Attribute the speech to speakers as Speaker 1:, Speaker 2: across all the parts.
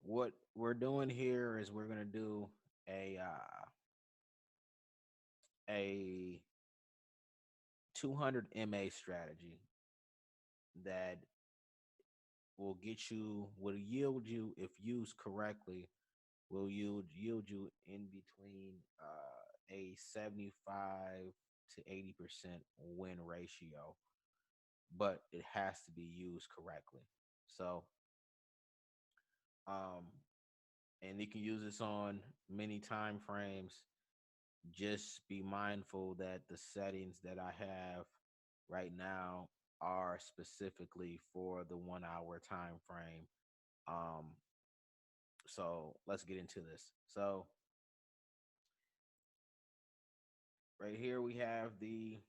Speaker 1: what we're doing here is we're gonna do a a 200 MA strategy that will get you will yield you if used correctly will yield you in between a 75 to 80% win ratio, but it has to be used correctly. So um and you can use this on many time frames. Just be mindful that the settings that I have right now are specifically for the 1 hour time frame. Um, so let's get into this. So right here we have the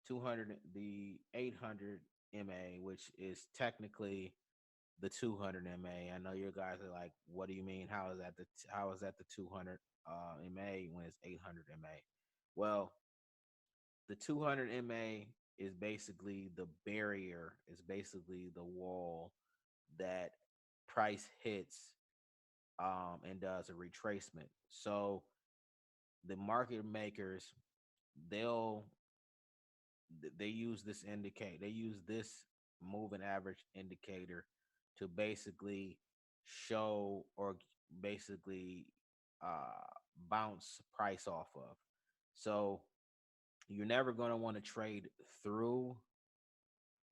Speaker 1: 200, the 800 MA, which is technically the 200 MA. I know your guys are like, what do you mean? How is that the 200 MA when it's 800 MA? Well, the 200 MA is basically the barrier, is basically the wall that price hits and does a retracement. So the market makers, they'll they use this indicate they use this moving average indicator to basically show or basically uh bounce price off of. So you're never going to want to trade through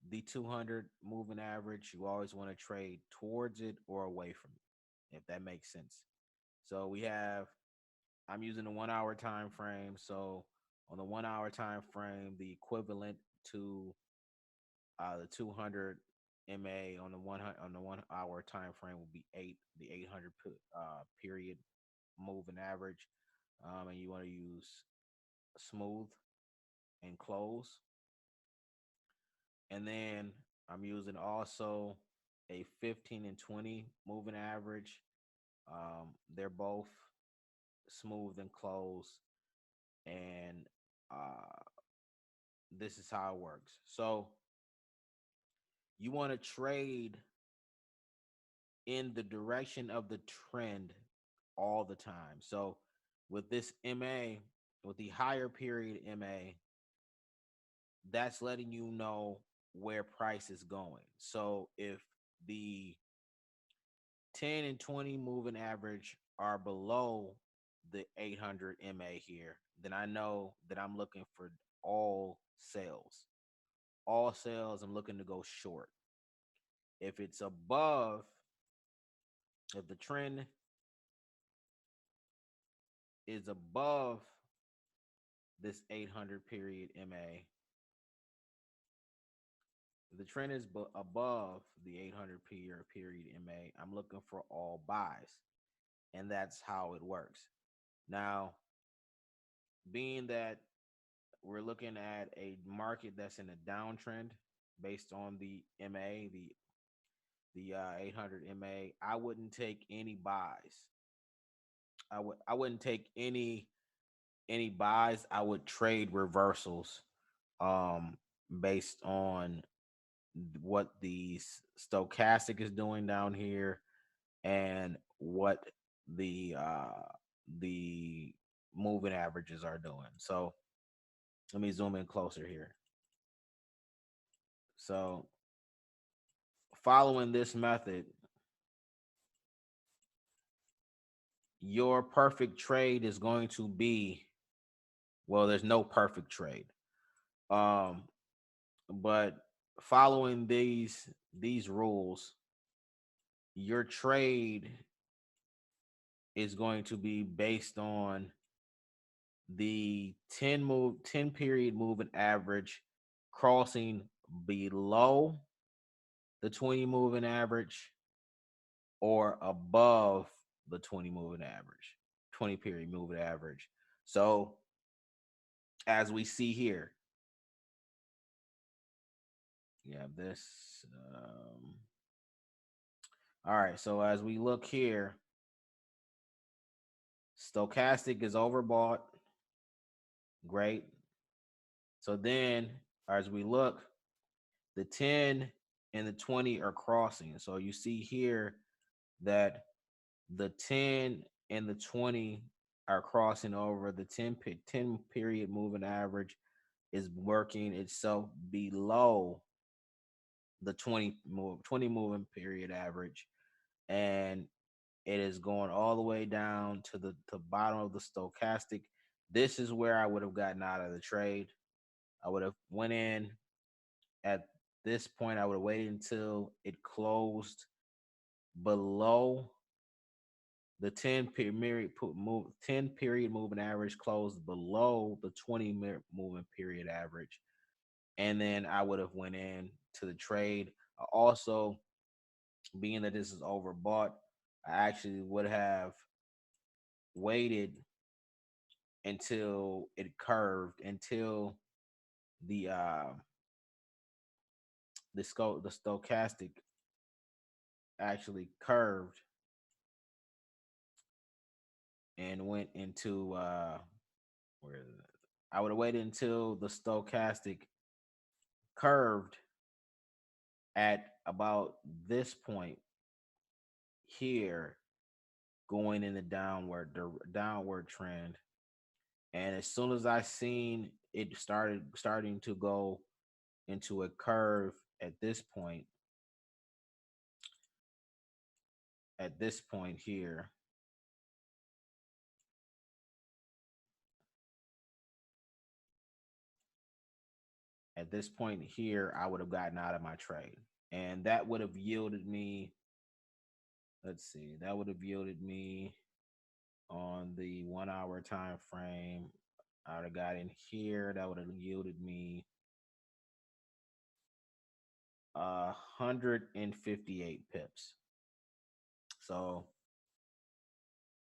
Speaker 1: the 200 moving average. You always want to trade towards it or away from it, if that makes sense. So I'm using the 1 hour time frame. So on the 1 hour time frame, the equivalent to the 200 MA on the 1 hour time frame will be the 800 period moving average, and you want to use smooth and close. And then I'm using also a 15 and 20 moving average. They're both smooth and close, and uh, this is how it works. So you want to trade in the direction of the trend all the time. So with this MA, with the higher period MA, that's letting you know where price is going. So if the 10 and 20 moving average are below the 800 MA here, then I know that I'm looking for all sales. All sales, I'm looking to go short. If it's above, if the trend is above this 800 period MA, if the trend is above the 800 period MA, I'm looking for all buys. And that's how it works. Now, being that we're looking at a market that's in a downtrend based on the MA, the 800 MA, I wouldn't take any buys. I wouldn't take any buys. I would trade reversals um based on what the stochastic is doing down here and what the moving averages are doing. So let me zoom in closer here. So following this method, your perfect trade is going to be, well, there's no perfect trade. Um, but following these rules, your trade is going to be based on the 10 period moving average crossing below the 20 moving average or above the 20 moving average, 20 period moving average. So as we see here, you have this. All right. So as we look here, stochastic is overbought. Great. So then as we look, the 10 and the 20 are crossing. So you see here that the 10 and the 20 are crossing over. The 10 period moving average is working itself below the 20 moving period average, and it is going all the way down to the bottom of the stochastic. This is where I would have gotten out of the trade. I would have went in at this point. I would have waited until it closed below the 10 period moving average, closed below the 20 moving period average, and then I would have went in to the trade. Also, being that this is overbought, I actually would have waited until it curved, until the the stochastic actually curved and went into where is it? I would have waited until the stochastic curved at about this point here, going in the downward trend. And as soon as I seen it starting to go into a curve at this point here, I would have gotten out of my trade. And that would have yielded me, let's see, that would have yielded me on the 1 hour time frame. I would have got in here. That would have yielded me 158 pips. So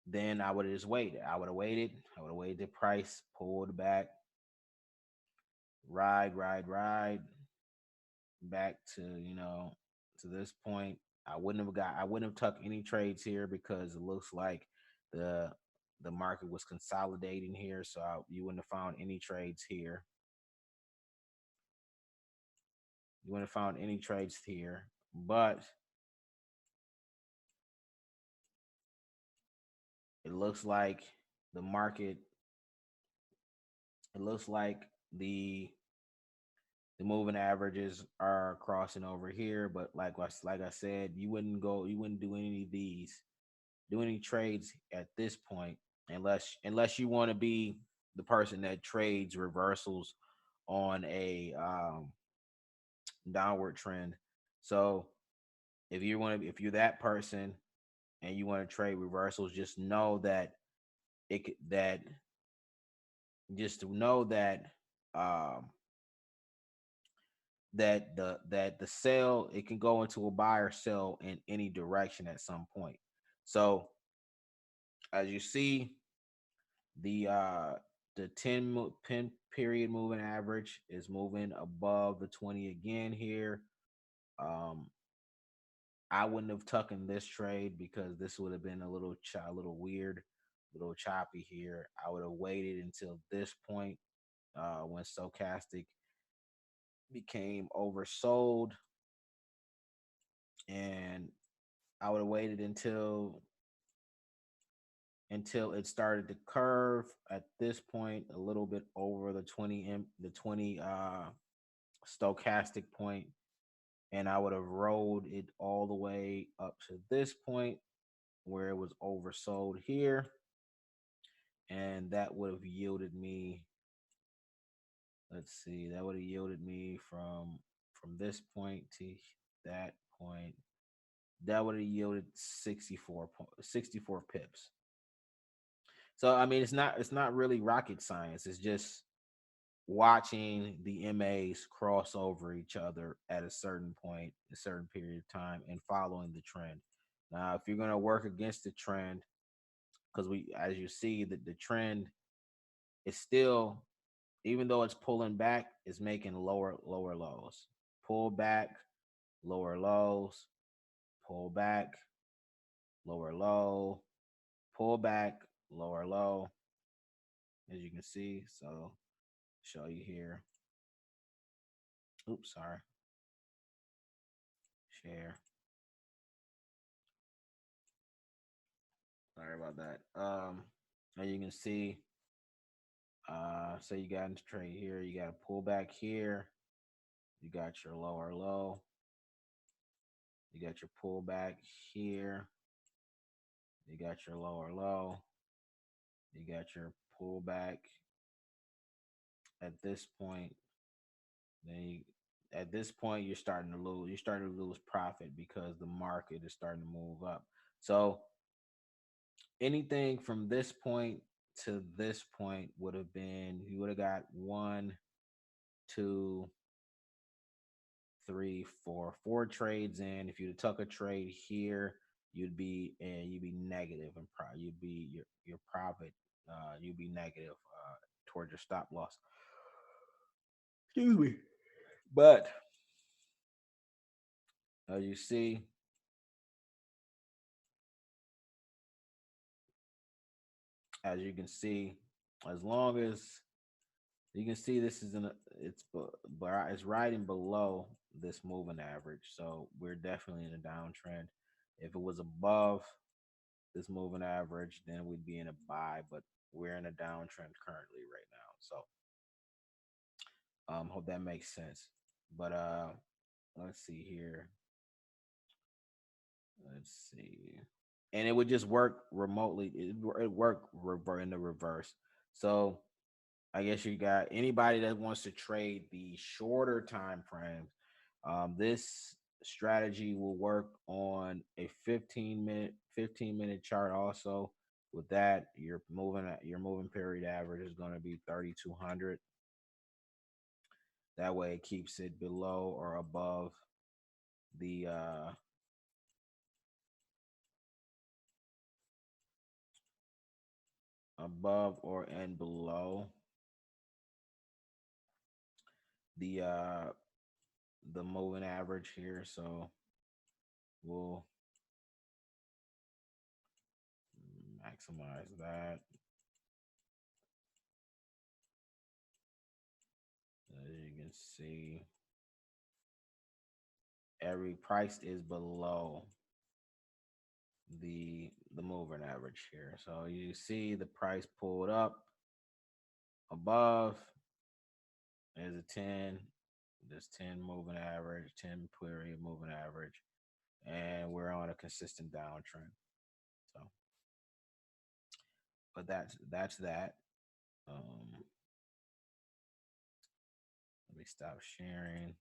Speaker 1: then I would have just waited. I would have waited. I would have waited the price, pulled back, ride back to, to this point. I wouldn't have tucked any trades here because it looks like the the market was consolidating here. So you wouldn't have found any trades here. You wouldn't have found any trades here. But it looks like the market, it looks like the moving averages are crossing over here. But like I said, you wouldn't do any of these, do any trades at this point, unless you want to be the person that trades reversals on a downward trend. So if you're that person and you want to trade reversals, just know that it could that just to know um that the sell, it can go into a buy or sell in any direction at some point. So as you see, the uh the 10 period moving average is moving above the 20 again here. um I wouldn't have taken this trade because this would have been a little weird, a little choppy here. I would have waited until this point, when stochastic became oversold, and I would have waited until it started to curve at this point a little bit over the 20 stochastic point, and I would have rolled it all the way up to this point where it was oversold here, and that would have yielded me, let's see, that would have yielded me from this point to that point, that would have yielded 64 pips. So I mean, it's not really rocket science. It's just watching the MAs cross over each other at a certain point, a certain period of time, and following the trend. Now, if you're going to work against the trend, because as you see, that the trend is still, even though it's pulling back, is making lower lows. Pull back, lower lows, pull back, lower low, pull back, lower low, as you can see. So show you here. Oops, sorry. Share. about that. And you can see, so you got into trade here, you got a pullback here, you got your lower low, you got your pullback here, you got your lower low, you got your pullback at this point. Then you, at this point you're starting to lose. You're starting to lose profit because the market is starting to move up. So anything from this point to this point would have been, you would have got one, two, three, four trades in. If you took a trade here, you'd be negative and you'd be your profit, you'd be negative towards your stop loss. Excuse me. But as you see, as you can see, as long as you can see, this is it's riding below this moving average, so we're definitely in a downtrend. If it was above this moving average, then we'd be in a buy, but we're in a downtrend currently right now. So hope that makes sense. But let's see here. Let's see. And it would just work remotely. It work in the reverse. So I guess you got anybody that wants to trade the shorter time frames. This strategy will work on a 15-minute chart also. With that, your moving period average is going to be 3,200. That way it keeps it below or above the above or and below the uh the moving average here. So we'll maximize that. As you can see, every price is below the moving average here. So you see the price pulled up above. There's a 10, this 10 moving average, 10 period moving average, and we're on a consistent downtrend. So, but that's that. Let me stop sharing.